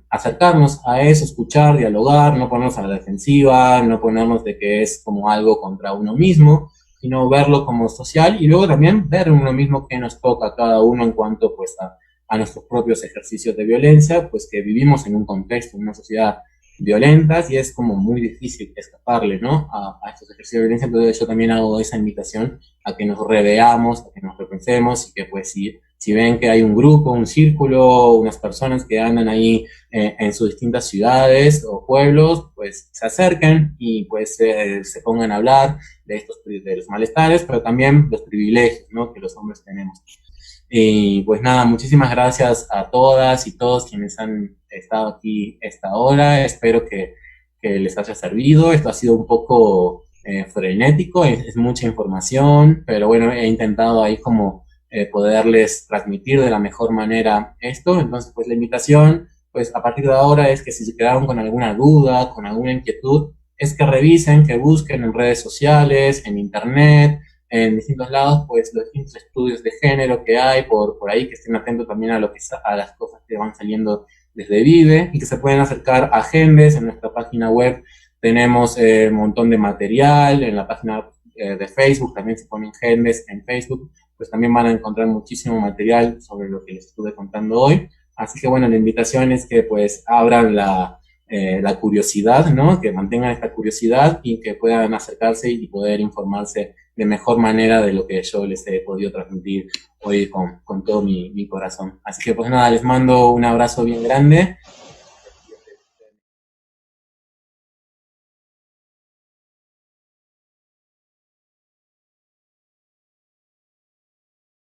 acercarnos a eso, escuchar, dialogar, no ponernos a la defensiva, no ponernos de que es como algo contra uno mismo, sino verlo como social y luego también ver uno mismo qué nos toca a cada uno en cuanto pues a nuestros propios ejercicios de violencia, pues que vivimos en un contexto, en una sociedad violentas y es como muy difícil escaparle, ¿no? A estos ejercicios de violencia, entonces yo también hago esa invitación a que nos reveamos, a que nos repensemos y que pues si ven que hay un grupo, un círculo, unas personas que andan ahí en sus distintas ciudades o pueblos, pues se acerquen y pues se pongan a hablar de los malestares, pero también los privilegios, ¿no? Que los hombres tenemos. Y pues nada, muchísimas gracias a todas y todos quienes han estado aquí esta hora. Espero que les haya servido. Esto ha sido un poco frenético, es mucha información, pero bueno, he intentado ahí como poderles transmitir de la mejor manera esto. Entonces, pues la invitación, pues a partir de ahora es que si se quedaron con alguna duda, con alguna inquietud, es que revisen, que busquen en redes sociales, en internet, en distintos lados, pues los distintos estudios de género que hay por ahí, que estén atentos también a, a las cosas que van saliendo desde Vive y que se pueden acercar a Gendes. En nuestra página web tenemos un montón de material, en la página de Facebook también se ponen Gendes en Facebook, pues también van a encontrar muchísimo material sobre lo que les estuve contando hoy. Así que bueno, la invitación es que pues abran la curiosidad, ¿no? Que mantengan esta curiosidad y que puedan acercarse y poder informarse de mejor manera de lo que yo les he podido transmitir hoy con todo mi corazón. Así que pues nada, les mando un abrazo bien grande